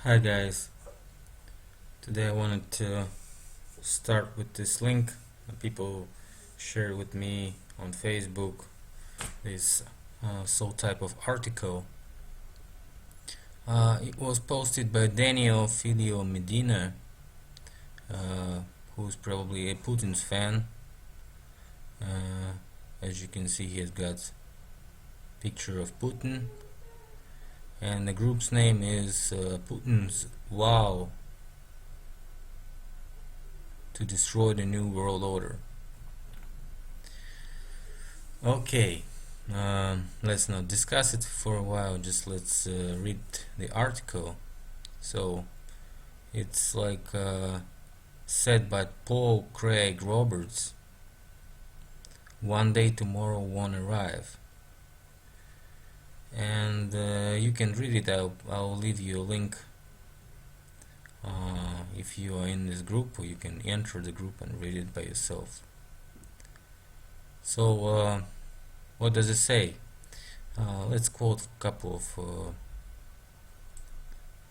Hi guys, today I wanted to start with this link. People shared with me on Facebook this soul type of article. It was posted by Daniel Filio Medina, who's probably a Putin's fan. As you can see, he has got picture of Putin, and the group's name is Putin's Wow to destroy the new world order. Okay, let's not discuss it for a while, just let's read the article. So it's like said by Paul Craig Roberts, one day tomorrow won't arrive. And you can read it. I'll leave you a link if you are in this group, or you can enter the group and read it by yourself. So what does it say? Let's quote a couple of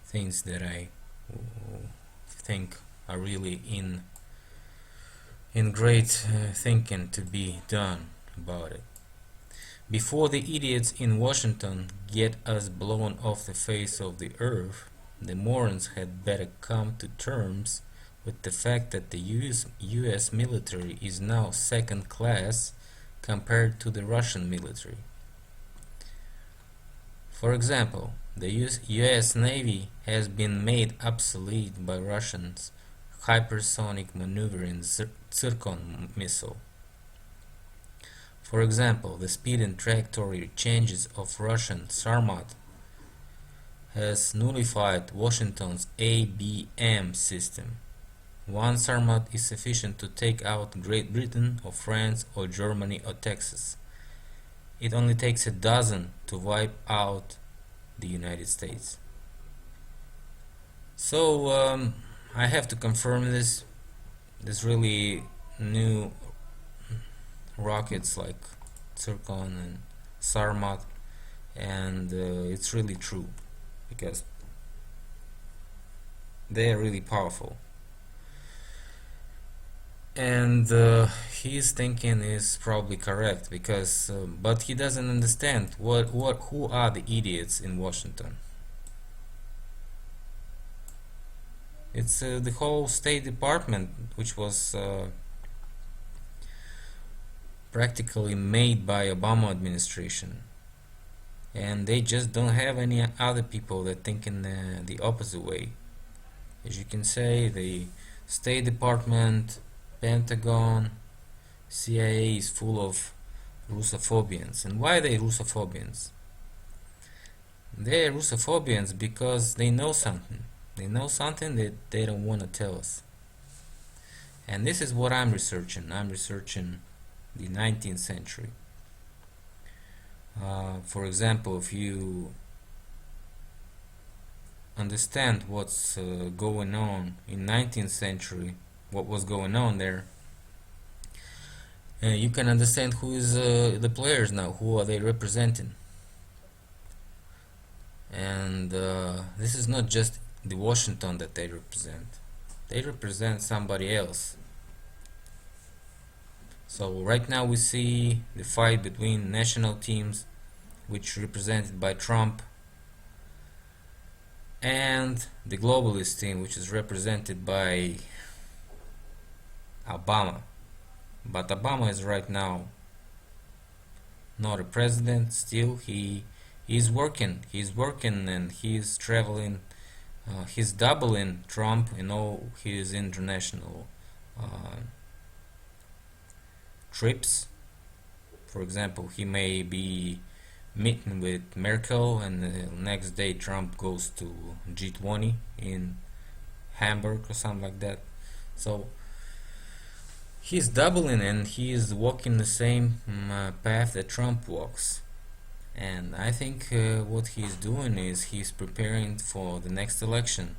things that I think are really in great thinking to be done about it. Before the idiots in Washington get us blown off the face of the earth, the morons had better come to terms with the fact that the US military is now second class compared to the Russian military. For example, the US Navy has been made obsolete by Russians' hypersonic maneuvering Zircon missile. For example, the speed and trajectory changes of Russian Sarmat has nullified Washington's ABM system. One Sarmat is sufficient to take out Great Britain or France or Germany or Texas. It only takes a dozen to wipe out the United States. So I have to confirm this. There's really new rockets like Zircon and Sarmat, and it's really true because they are really powerful. And his thinking is probably correct because, but he doesn't understand who are the idiots in Washington. It's the whole State Department, which was practically made by Obama administration, and they just don't have any other people that think in the opposite way. As you can say, the State Department, Pentagon, CIA is full of Russophobians. And why are they Russophobians? They're Russophobians because they know something. They know something that they don't want to tell us. And this is what I'm researching. I'm researching the 19th century. For example, if you understand what's going on in 19th century, what was going on there, you can understand who is the players now, who are they representing. And this is not just the Washington that they represent somebody else. So right now we see the fight between national teams, which represented by Trump, and the globalist team, which is represented by Obama. But Obama is right now not a president. Still, he's working and he's traveling. He's doubling Trump in all his international trips. For example, he may be meeting with Merkel, and the next day Trump goes to G20 in Hamburg or something like that. So he's doubling, and he is walking the same path that Trump walks. And I think what he's doing is he's preparing for the next election.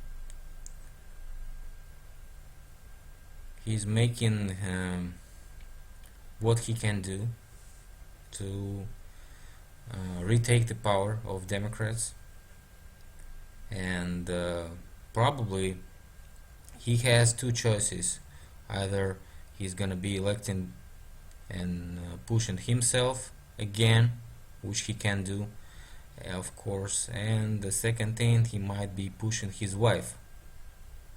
He's making what he can do to retake the power of Democrats and probably he has two choices. Either he's gonna be elected and pushing himself again, which he can do, of course, and the second thing, he might be pushing his wife,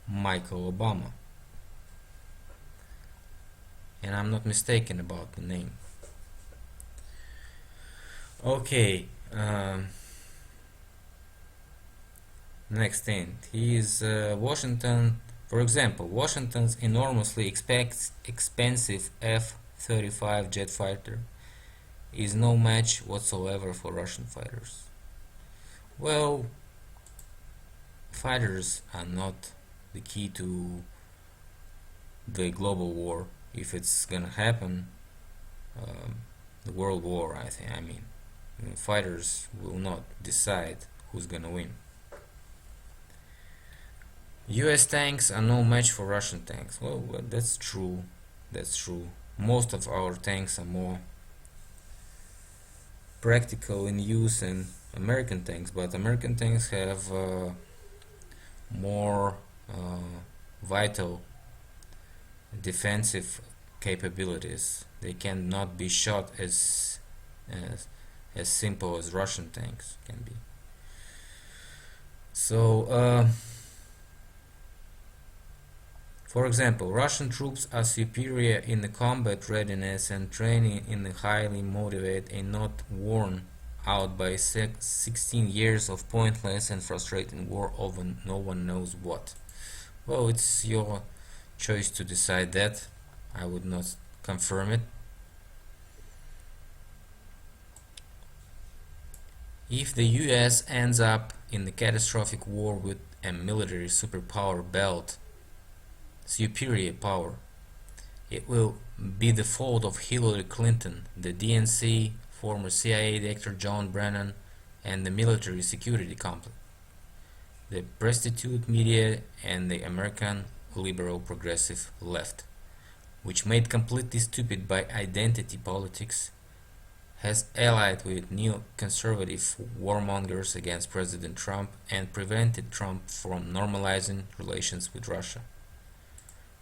Michael Obama, and I'm not mistaken about the name. Okay, next thing, he is Washington. For example, Washington's enormously expensive F-35 jet fighter is no match whatsoever for Russian fighters. Well, fighters are not the key to the global war. If it's gonna happen, the world war, I mean, fighters will not decide who's gonna win. US tanks are no match for Russian tanks. Well, that's true. That's true. Most of our tanks are more practical in use than American tanks, but American tanks have more vital defensive capabilities. They cannot be shot as simple as Russian tanks can be. So, for example, Russian troops are superior in the combat readiness and training in the highly motivated and not worn out by 16 years of pointless and frustrating war over no one knows what. Well, it's your choice to decide that. I would not confirm it. If the US ends up in the catastrophic war with a military superpower belt, superior power, it will be the fault of Hillary Clinton, the DNC, former CIA Director John Brennan, and the military security complex, the prostitute media, and the American liberal progressive left, which made completely stupid by identity politics, has allied with neoconservative warmongers against President Trump and prevented Trump from normalizing relations with Russia.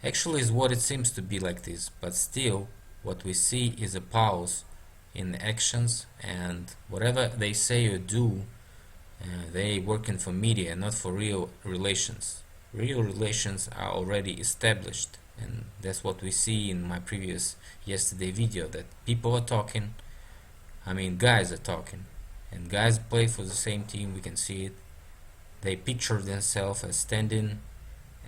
Actually, is what it seems to be like this, but still, what we see is a pause in the actions, and whatever they say or do, they working for media, not for real relations. Real relations are already established, and that's what we see in my previous yesterday video, that people are talking, guys are talking, and guys play for the same team, we can see it. They picture themselves as standing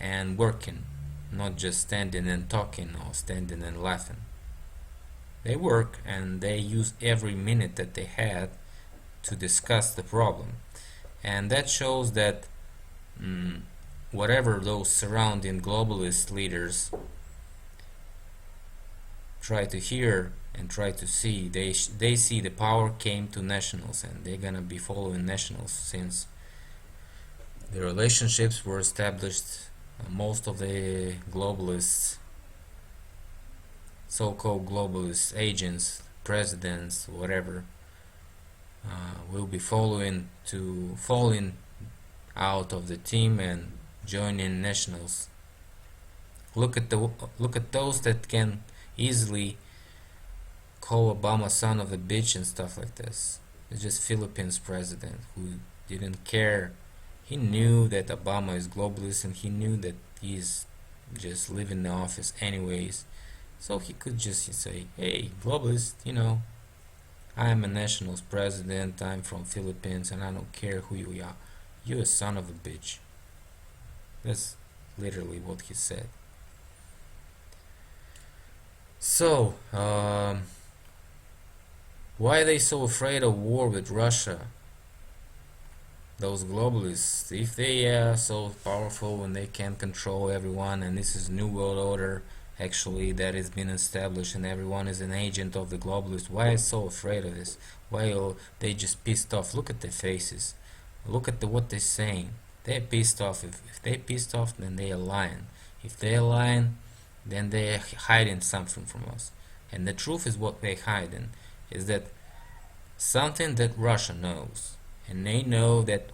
and working, not just standing and talking or standing and laughing. They work and they use every minute that they had to discuss the problem, and that shows that whatever those surrounding globalist leaders try to hear and try to see, they see the power came to nationals, and they're gonna be following nationals since the relationships were established. Most of the globalists, so-called globalist agents, presidents, whatever, will be falling out of the team and joining nationals. Look at those that can easily call Obama son of a bitch and stuff like this. It's just Philippines president who didn't care. He knew that Obama is globalist, and he knew that he's just leaving the office anyways. So he could just say, hey, globalist, I am a nationals president, I'm from Philippines, and I don't care who you are. You're a son of a bitch. That's literally what he said. So, why are they so afraid of war with Russia? Those globalists, if they are so powerful and they can control everyone, and this is new world order actually that has been established, and everyone is an agent of the globalists, why are they so afraid of this? Why are they just pissed off? Look at their faces, look at what they're saying. They're pissed off. If they're pissed off, then they are lying. If they're lying, then they're hiding something from us. And the truth is, what they're hiding is that something that Russia knows, and they know that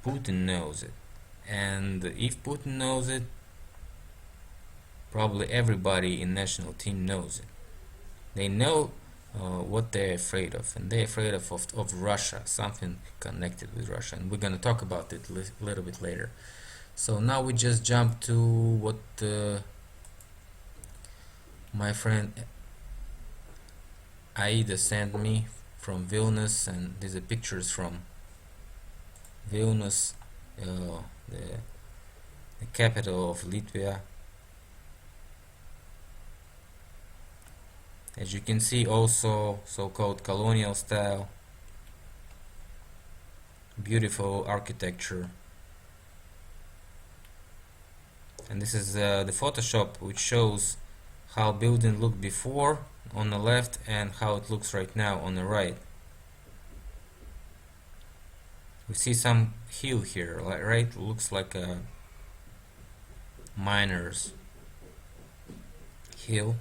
Putin knows it. And if Putin knows it, probably everybody in national team knows it. They know what they're afraid of, and they're afraid of Russia, something connected with Russia, and we're gonna talk about it a little bit later. So now we just jump to what my friend Aida sent me from Vilnius, and these are pictures from Vilnius, the capital of Latvia. As you can see, also so-called colonial style, beautiful architecture. And this is the Photoshop, which shows how building looked before on the left and how it looks right now on the right. We see some hill here, right? Looks like a miner's hill.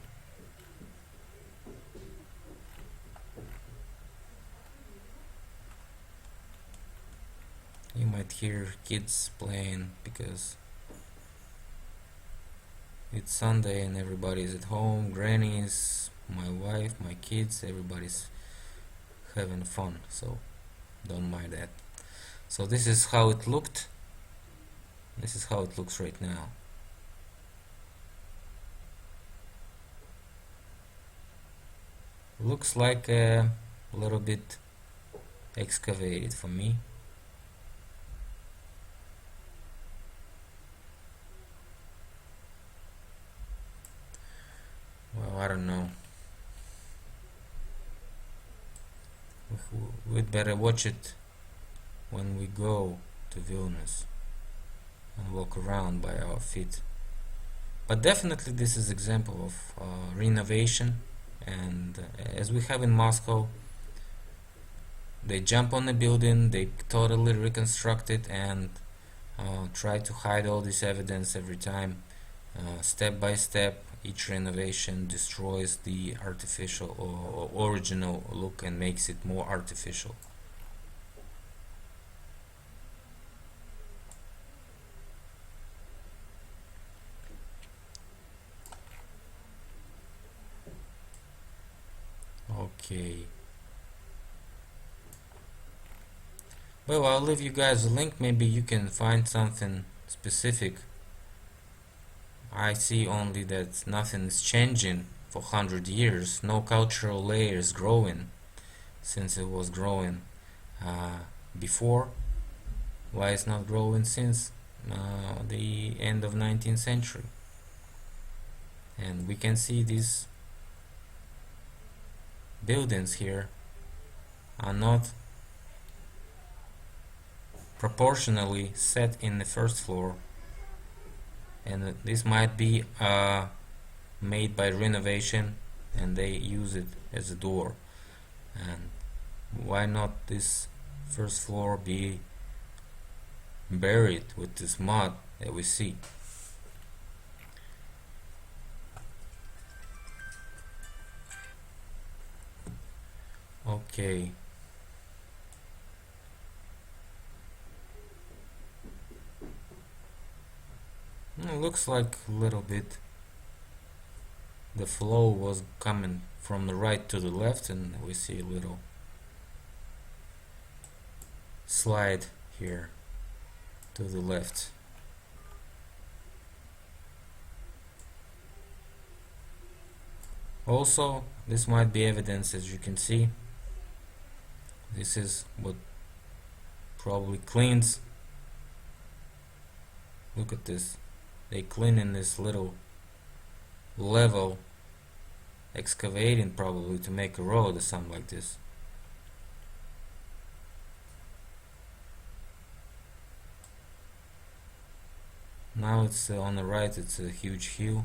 You might hear kids playing because it's Sunday and everybody's at home. Grannies, my wife, my kids, everybody's having fun, so don't mind that. So this is how it looked. This is how it looks right now. Looks like a little bit excavated for me. Well, I don't know. We'd better watch it when we go to Vilnius and walk around by our feet. But definitely this is example of renovation, and as we have in Moscow, they jump on the building, they totally reconstruct it and try to hide all this evidence every time. Step by step, each renovation destroys the artificial or original look and makes it more artificial. Okay. Well, I'll leave you guys a link. Maybe you can find something specific. I see only that nothing is changing for 100 years. No cultural layers growing since it was growing before. Why it's not growing since the end of 19th century? And we can see these buildings here are not proportionally set in the first floor, and this might be made by renovation and they use it as a door. And why not this first floor be buried with this mud that we see? Okay. Looks like a little bit the flow was coming from the right to the left, and we see a little slide here to the left. Also, this might be evidence, as you can see. This is what probably cleans. Look at this. They clean in this little level, excavating probably to make a road or something like this. Now it's on the right, it's a huge hill.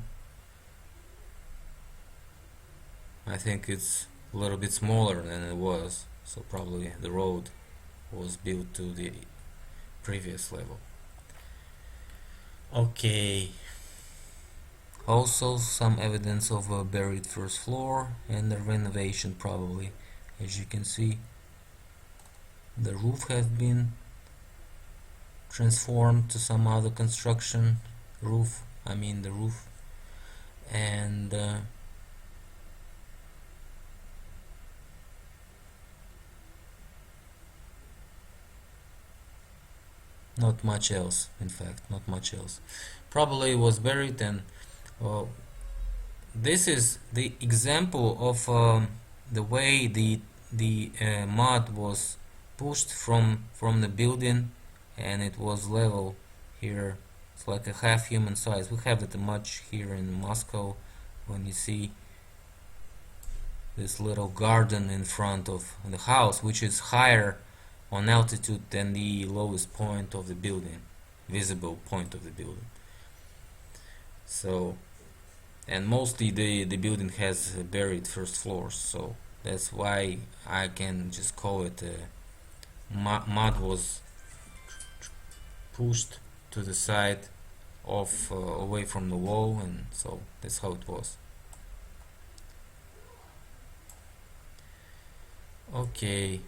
I think it's a little bit smaller than it was, so probably the road was built to the previous level. Okay. Also some evidence of a buried first floor and the renovation probably. As you can see, the roof has been transformed to some other construction, roof, I mean the roof, and not much else. In fact, not much else. Probably it was buried, and well, this is the example of the way the mud was pushed from the building, and it was level here. It's like a half human size. We have it much here in Moscow when you see this little garden in front of the house, which is higher on altitude than the lowest point of the building, visible point of the building. So, and mostly the building has buried first floors, so that's why I can just call it mud was pushed to the side of away from the wall, and so that's how it was. Okay.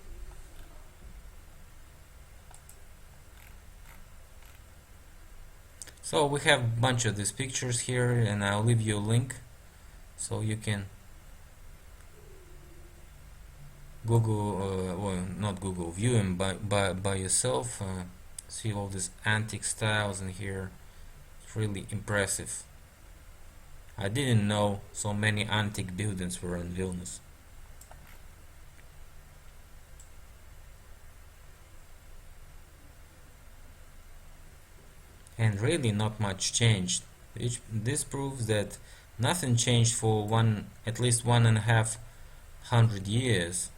So we have a bunch of these pictures here, and I'll leave you a link so you can Google, well, not Google, view them by yourself. See all these antique styles in here. It's really impressive. I didn't know so many antique buildings were in Vilnius. And really not much changed. This proves that nothing changed for at least 1.5 hundred years.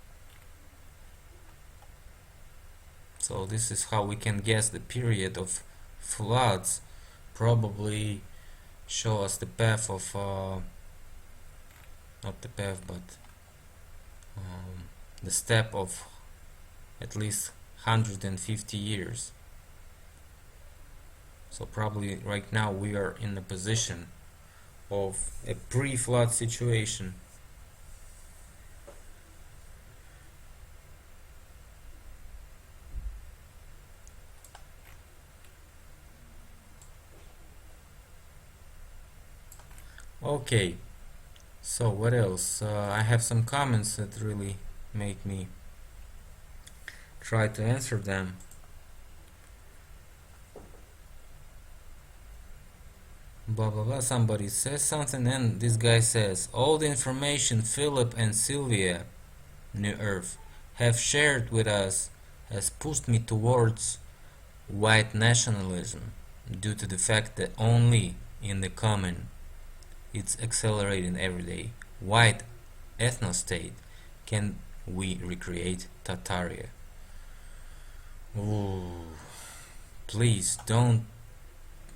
So this is how we can guess the period of floods. Probably show us the path of not the path, but the step of at least 150 years. So probably right now we are in a position of a pre-flood situation. Okay, so what else? I have some comments that really make me try to answer them. Blah blah blah, somebody says something, and this guy says, all the information Philip and Sylvia, New Earth, have shared with us has pushed me towards white nationalism due to the fact that only in the common it's accelerating every day. White ethno-state can we recreate Tataria. Ooh, please don't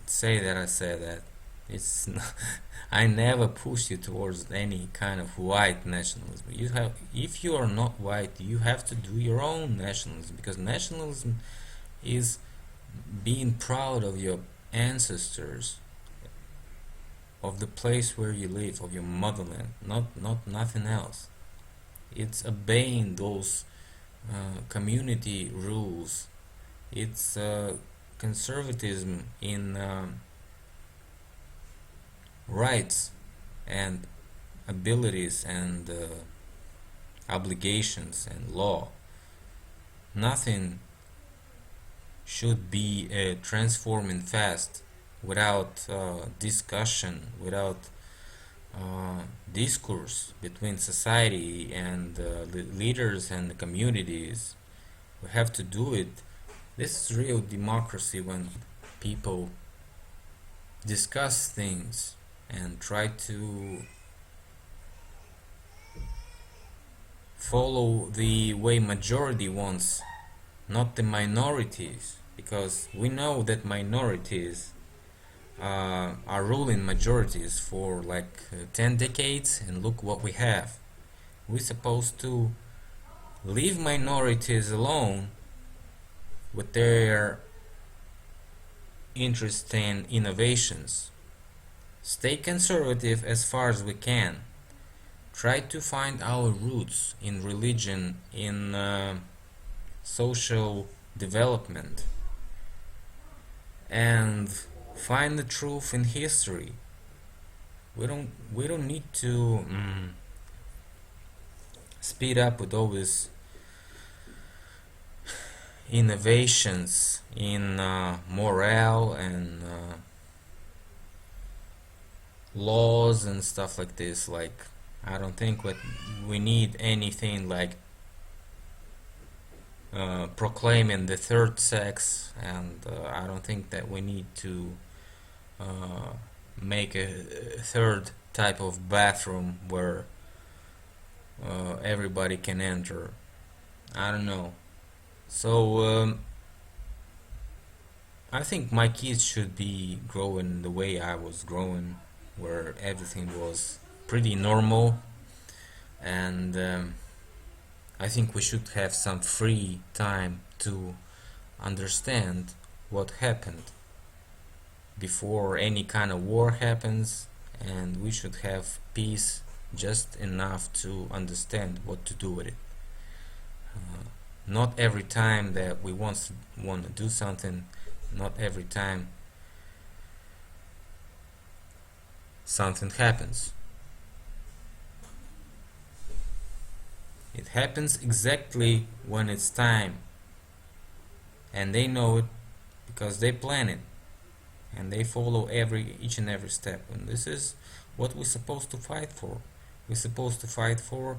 say that I said that. It's not, I never push you towards any kind of white nationalism. You have, if you are not white, you have to do your own nationalism, because nationalism is being proud of your ancestors, of the place where you live, of your motherland, not nothing else. It's obeying those community rules. It's conservatism in rights and abilities and obligations and law. Nothing should be transforming fast without discussion, without discourse between society and the leaders and the communities. We have to do it. This is real democracy, when people discuss things and try to follow the way majority wants, not the minorities, because we know that minorities are ruling majorities for like 10 decades, and look what we have. We're supposed to leave minorities alone with their interest in innovations. Stay conservative as far as we can. Try to find our roots in religion, in social development. and find the truth in history. We don't need to speed up with all these innovations in morale and laws and stuff like this. Like, I don't think we need anything like proclaiming the third sex, and I don't think that we need to make a third type of bathroom where everybody can enter. I don't know. So I think my kids should be growing the way I was growing, where everything was pretty normal, and I think we should have some free time to understand what happened before any kind of war happens, and we should have peace just enough to understand what to do with it. Not every time that we want to do something, not every time something happens. It happens exactly when it's time, and they know it because they plan it and they follow each and every step. And this is what we're supposed to fight for. We're supposed to fight for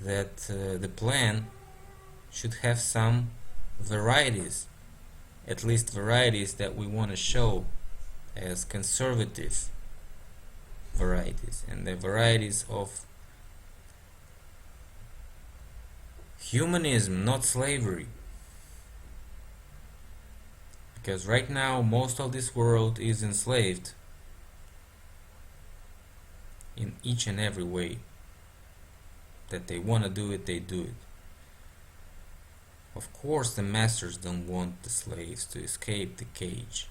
that the plan should have some varieties, at least varieties that we want to show as conservative varieties, and the varieties of humanism, not slavery. Because right now most of this world is enslaved in each and every way that they want to do it, they do it. Of course the masters don't want the slaves to escape the cage.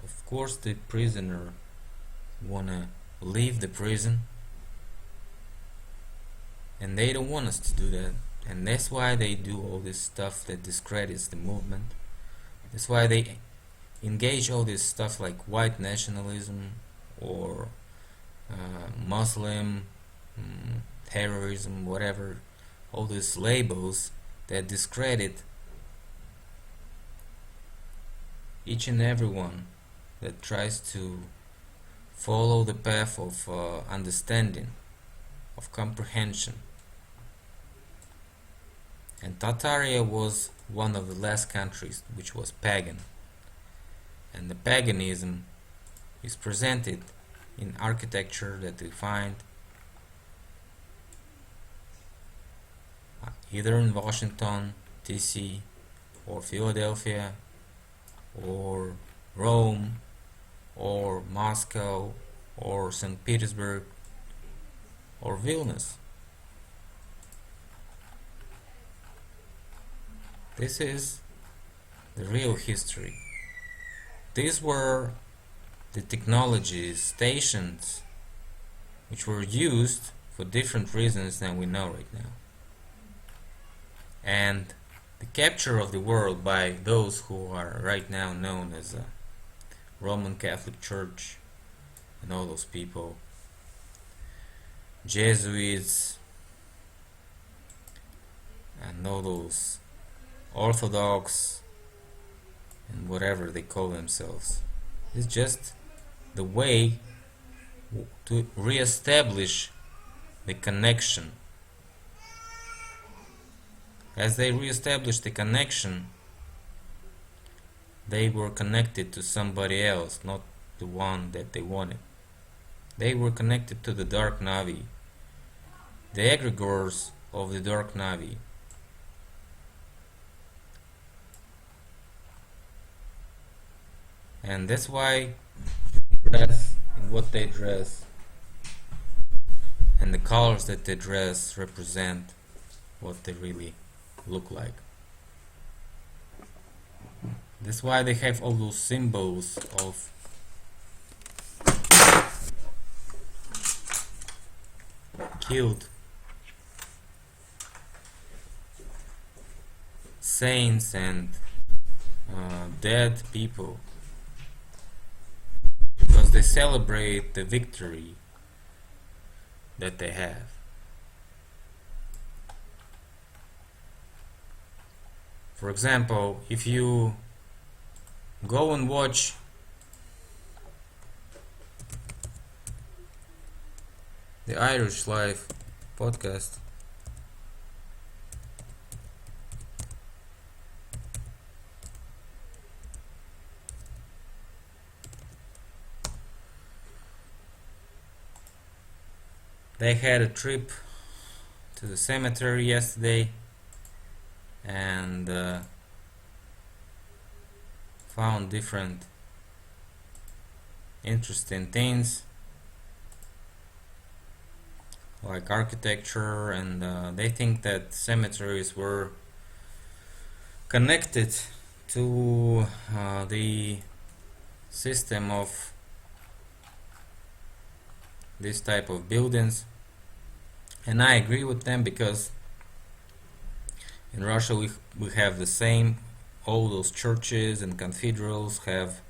Of course the prisoner wanna leave the prison, and they don't want us to do that. And that's why they do all this stuff that discredits the movement. That's why they engage all this stuff like white nationalism or Muslim terrorism, whatever, all these labels that discredit each and everyone that tries to follow the path of understanding, of comprehension. And Tataria was one of the last countries which was pagan, and the paganism is presented in architecture that we find either in Washington, DC, or Philadelphia, or Rome, or Moscow, or St. Petersburg, or Vilnius. This is the real history. These were the technologies, stations, which were used for different reasons than we know right now. And the capture of the world by those who are right now known as the Roman Catholic Church and all those people, Jesuits, and all those Orthodox and whatever they call themselves. It's just the way to re-establish the connection. As they re-established the connection, they were connected to somebody else, not the one that they wanted. They were connected to the Dark Navi, the egregores of the Dark Navi. And that's why they dress in what they dress, and the colors that they dress represent what they really look like. That's why they have all those symbols of killed saints and dead people because they celebrate the victory that they have. For example, if you go and watch the Irish Life podcast, they had a trip to the cemetery yesterday and found different interesting things like architecture, and they think that cemeteries were connected to the system of this type of buildings, and I agree with them because in Russia we have the same. All those churches and cathedrals have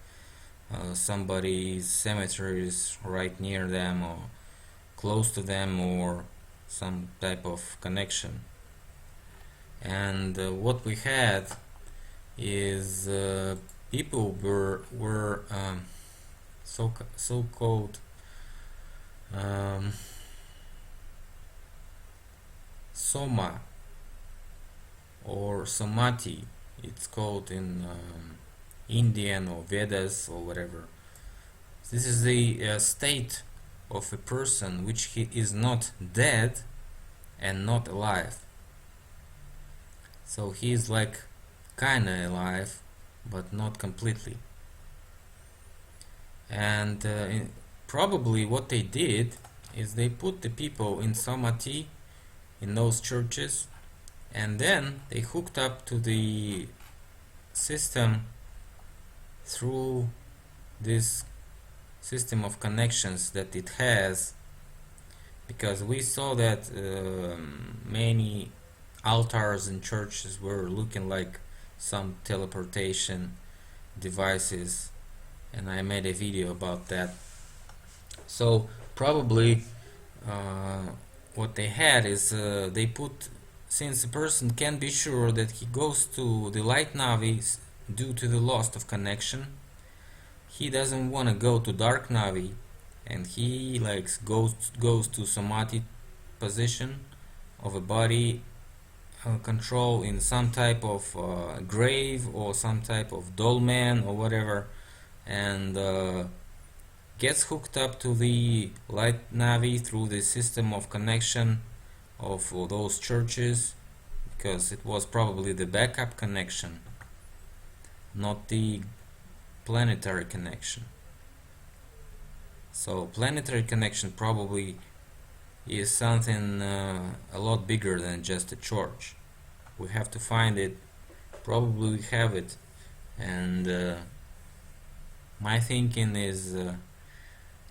somebody's cemeteries right near them or close to them or some type of connection. And what we had is people were so-called Soma or Somati, it's called in Indian or Vedas or whatever. This is the state of a person which he is not dead and not alive. So he is like kinda alive but not completely. And probably what they did is they put the people in Samati in those churches, and then they hooked up to the system through this system of connections that it has, because we saw that many altars in churches were looking like some teleportation devices, and I made a video about that. So probably what they had is they put, since a person can be sure that he goes to the light navi due to the loss of connection, he doesn't want to go to dark navi, and he goes to samadhi position of a body control in some type of grave or some type of dolmen or whatever, and gets hooked up to the light navi through the system of connection of those churches, because it was probably the backup connection, not the planetary connection. So planetary connection probably is something a lot bigger than just a church. We have to find it. Probably we have it, and my thinking is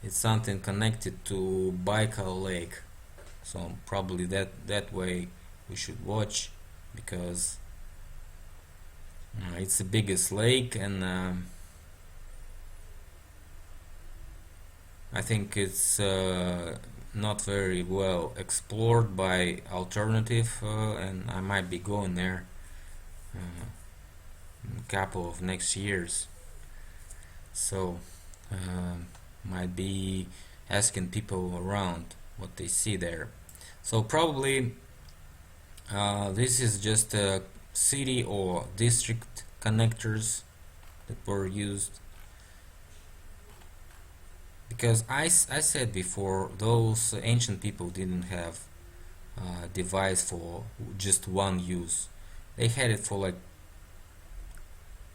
it's something connected to Baikal Lake. So probably that way we should watch, because it's the biggest lake, and I think it's not very well explored by alternative, and I might be going there in a couple of next years. So might be asking people around what they see there. So probably this is just a city or district connectors that were used, because I said before, those ancient people didn't have a device for just one use. They had it for like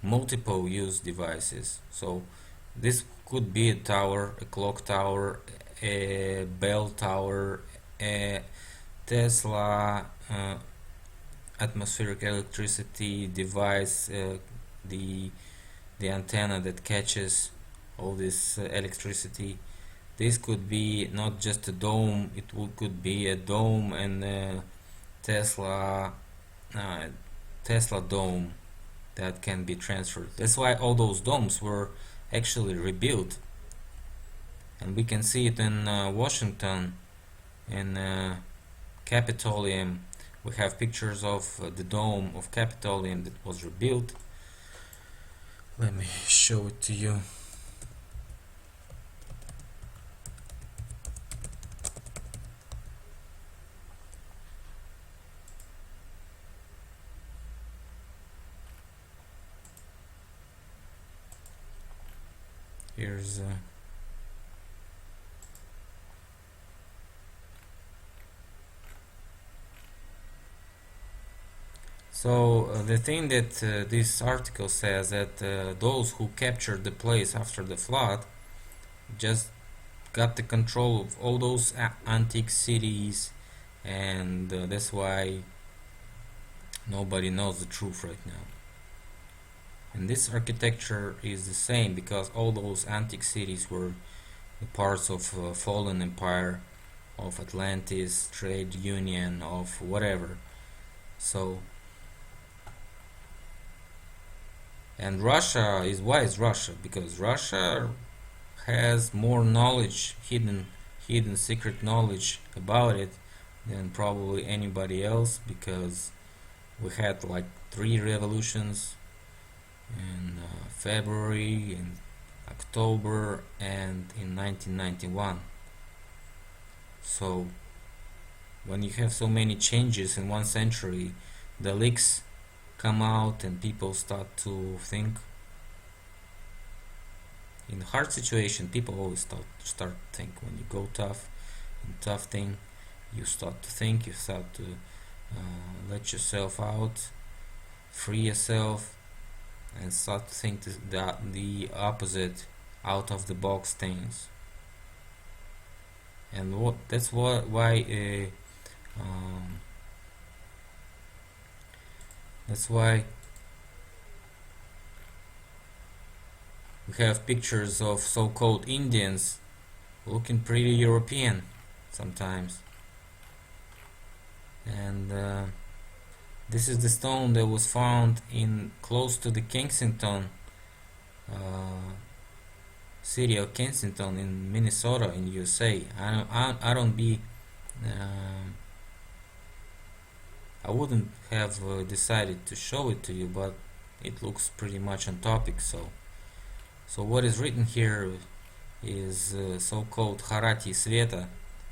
multiple use devices. So this could be a tower, a clock tower, a bell tower, a Tesla atmospheric electricity device, the antenna that catches all this electricity. This could be not just a dome, could be a dome and Tesla dome that can be transferred. That's why all those domes were actually rebuilt, and we can see it in Washington, in Capitolium. We have pictures of the dome of Capitolium that was rebuilt. Let me show it to you. Here's the thing that this article says that those who captured the place after the flood just got the control of all those antique cities, and that's why nobody knows the truth right now. And this architecture is the same because all those antique cities were parts of fallen empire, of Atlantis, trade union, of whatever. So, and Russia is, why is Russia? Because Russia has more knowledge, hidden secret knowledge about it than probably anybody else, because we had like 3 revolutions in February, in October, and in 1991. So when you have so many changes in 1 century, the leaks come out and people start to think. In hard situation, people always start to think. When you go tough, in tough thing, you start to think, you start to let yourself out, free yourself, and start to think the opposite, out of the box things. And why that's why we have pictures of so-called Indians looking pretty European sometimes. And this is the stone that was found in close to the Kensington city of Kensington in Minnesota in USA. I don't be I wouldn't have decided to show it to you, but it looks pretty much on topic. So what is written here is so-called Harati Sveta,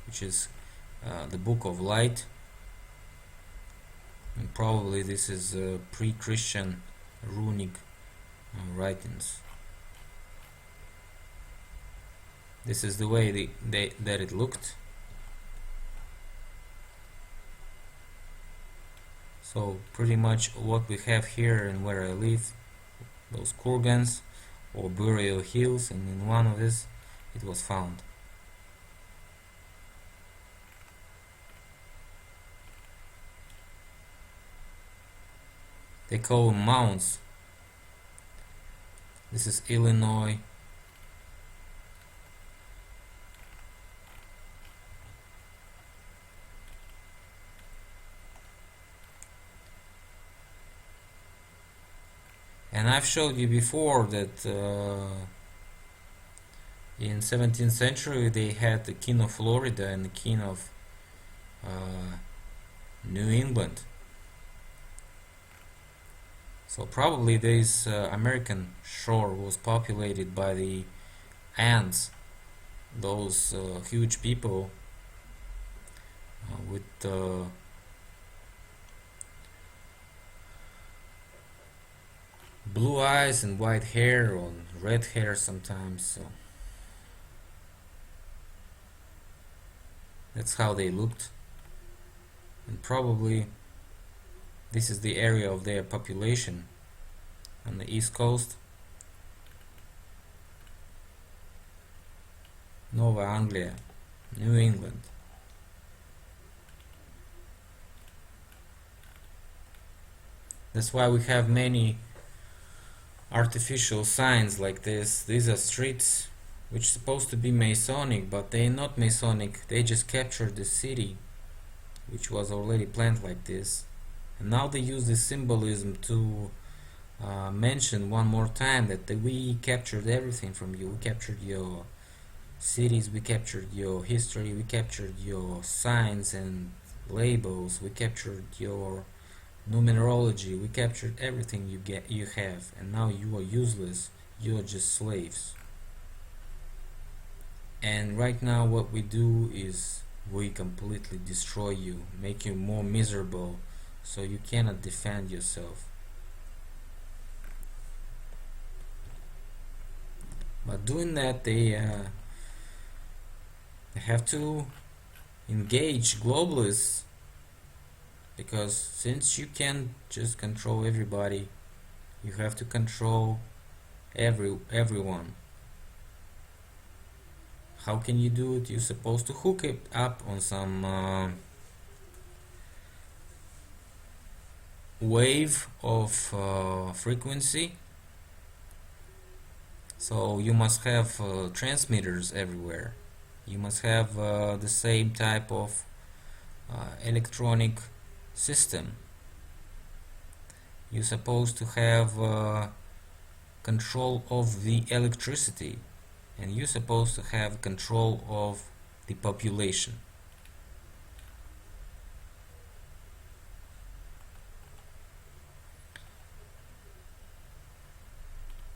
which is the Book of Light, and probably this is pre-Christian runic writings. This is the way that it looked. So pretty much what we have here and where I live, those kurgans or burial hills, and in one of this it was found. They call them mounds. This is Illinois. And I've showed you before that in 17th century they had the king of Florida and the king of New England. So probably this American shore was populated by the ants, those huge people with blue eyes and white hair or red hair sometimes. So that's how they looked, and probably this is the area of their population on the East Coast. Nova Anglia, New England. That's why we have many artificial signs like this. These are streets which are supposed to be Masonic, but they're not Masonic. They just captured the city, which was already planned like this. And now they use this symbolism to mention one more time that we captured everything from you. We captured your cities, we captured your history, we captured your signs and labels, we captured your numerology, we captured everything you have, and now you are useless. You are just slaves. And right now what we do is we completely destroy you, make you more miserable, so you cannot defend yourself. But doing that, they have to engage globalists, because since you can't just control everybody, you have to control everyone. How can you do it? You're supposed to hook it up on some wave of frequency. So you must have transmitters everywhere. You must have the same type of electronic system. You're supposed to have control of the electricity, and you're supposed to have control of the population.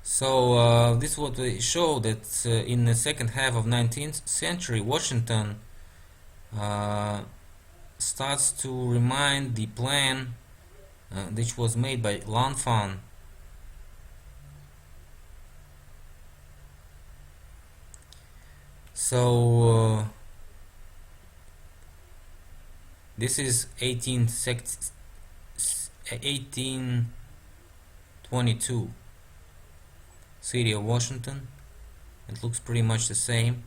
So this is what we show, that in the second half of 19th century, Washington starts to remind the plan which was made by Lanfan. So this is 1822, city of Washington. It looks pretty much the same.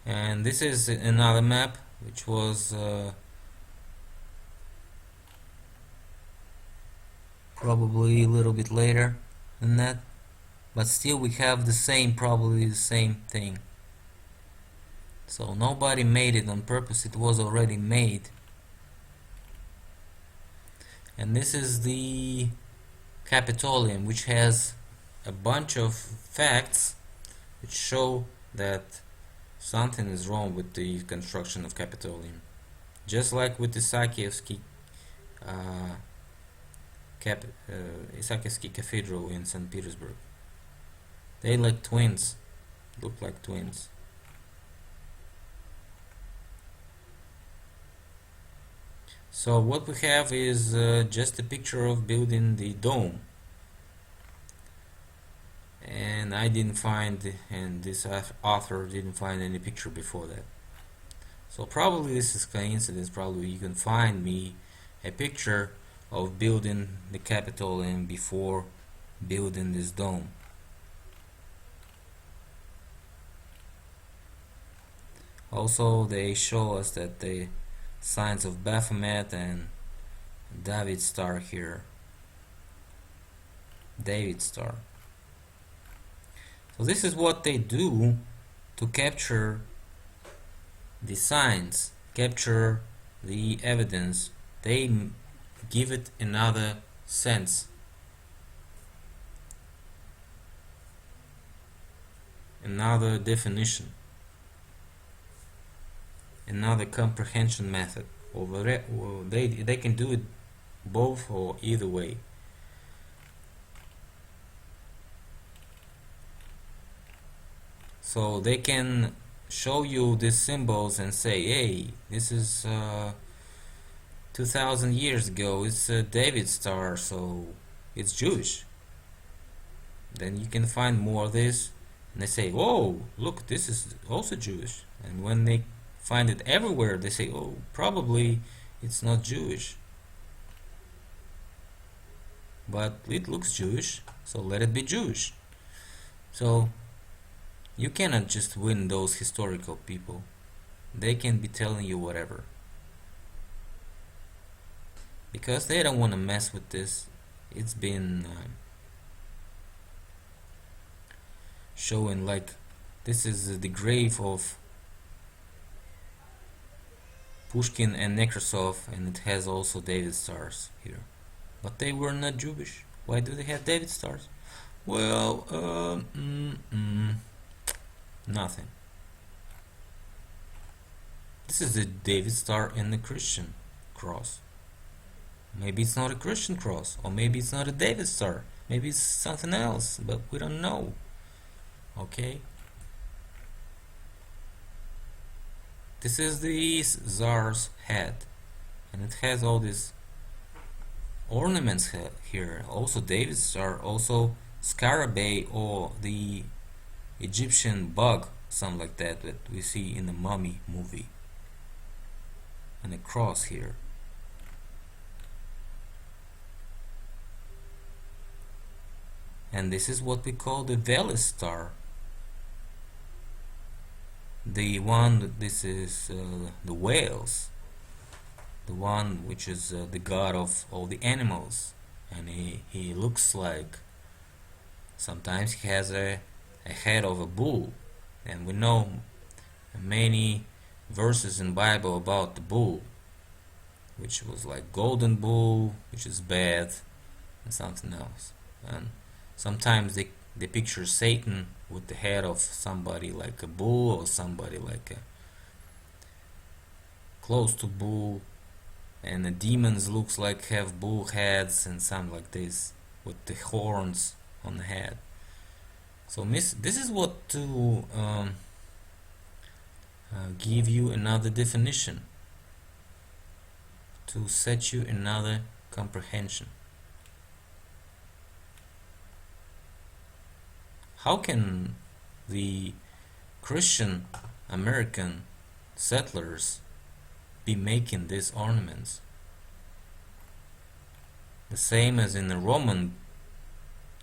And this is another map which was probably a little bit later than that, but still we have the same, probably the same thing. So nobody made it on purpose, it was already made. And this is the Capitolium, which has a bunch of facts which show that something is wrong with the construction of Capitolium. Just like with the Isakievsky Cathedral in St. Petersburg. They like twins, look like twins. So what we have is just a picture of building the dome. And I didn't find, and this author didn't find any picture before that. So probably this is coincidence. Probably you can find me a picture of building the Capitolium before building this dome. Also, they show us that the signs of Baphomet and David Star here. David Star. So this is what they do to capture the signs, capture the evidence. They give it another sense, another definition, another comprehension method. They can do it both or either way. So they can show you these symbols and say, hey, this is 2000 years ago, it's a David Star, so it's Jewish. Then you can find more of this, and they say, oh, look, this is also Jewish. And when they find it everywhere, they say, oh, probably it's not Jewish, but it looks Jewish, so let it be Jewish. So you cannot just win those historical people. They can be telling you whatever, because they don't want to mess with this. It's been showing like this is the grave of Pushkin and Nekrasov, and it has also David stars here. But they were not Jewish. Why do they have David stars? Well, nothing. This is the David star in the Christian cross. Maybe it's not a Christian cross, or maybe it's not a David star. Maybe it's something else, but we don't know. Okay? This is the Tsar's head, and it has all these ornaments here. Also David star, also scarabei, or the Egyptian bug, something like that we see in the Mummy movie. And a cross here. And this is what we call the Velis star. The one, this is the whales. The one which is the god of all the animals. And he looks like, sometimes he has a head of a bull. And we know many verses in Bible about the bull, which was like golden bull, which is bad, and something else. And sometimes they picture Satan with the head of somebody like a bull, or somebody like a close to bull, and the demons looks like have bull heads and something like this with the horns on the head. So this is what to give you another definition, to set you another comprehension. How can the Christian American settlers be making these ornaments? The same as in the Roman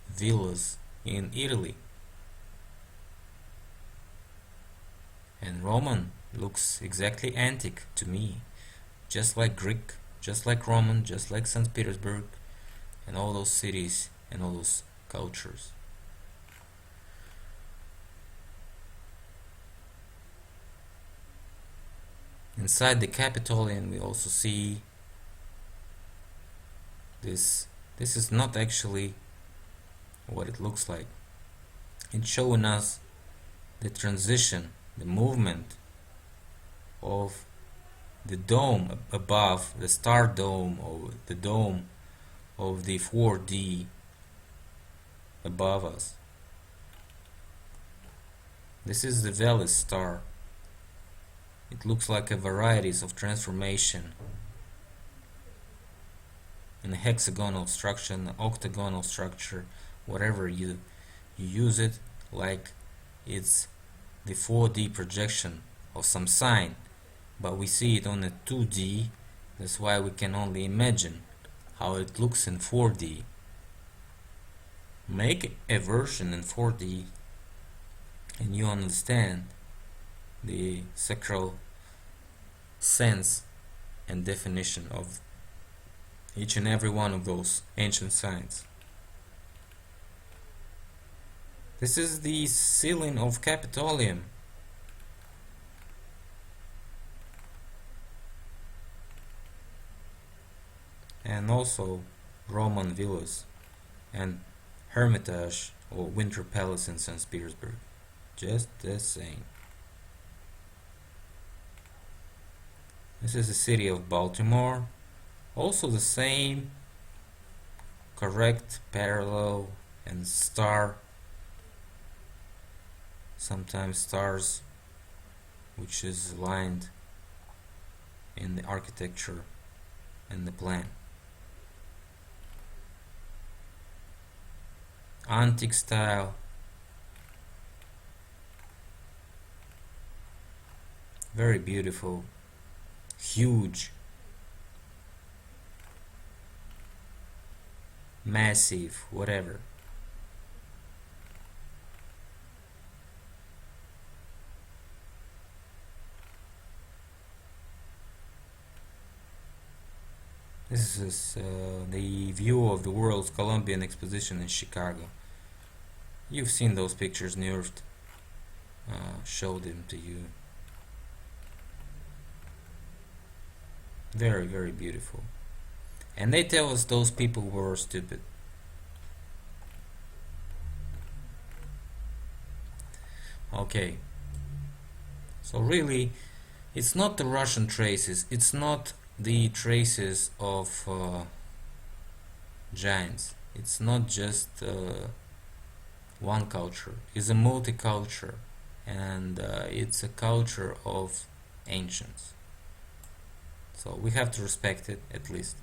villas in Italy. And Roman looks exactly antique to me, just like Greek, just like Roman, just like St. Petersburg, and all those cities and all those cultures. Inside the Capitolian we also see this. This is not actually what it looks like. It's showing us the transition, the movement of the dome above, the star dome, or the dome of the 4D above us. This is the Velis star. It looks like a varieties of transformation in a hexagonal structure, an octagonal structure, whatever you use it, like it's the 4D projection of some sign, but we see it on a 2D. That's why we can only imagine how it looks in 4D. Make a version in 4D and you understand the sacral sense and definition of each and every one of those ancient signs. This is the ceiling of Capitolium. And also Roman villas and Hermitage or Winter Palace in St. Petersburg. Just the same. This is the city of Baltimore. Also the same correct parallel and star, sometimes stars, which is lined in the architecture and the plan. Antique style, very beautiful, huge, massive, whatever. This is the view of the World's Columbian Exposition in Chicago. You've seen those pictures, Nurft showed them to you. Very, very beautiful. And they tell us those people were stupid. Okay, so really, it's not the Russian traces, it's not the traces of giants. It's not just one culture, it's a multicultural, and it's a culture of ancients. So we have to respect it at least,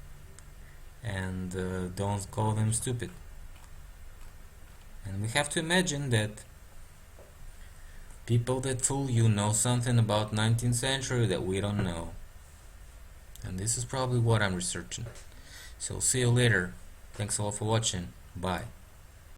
and don't call them stupid. And we have to imagine that people that fool you know something about 19th century that we don't know. And this is probably what I'm researching. So see you later. Thanks a lot for watching. Bye.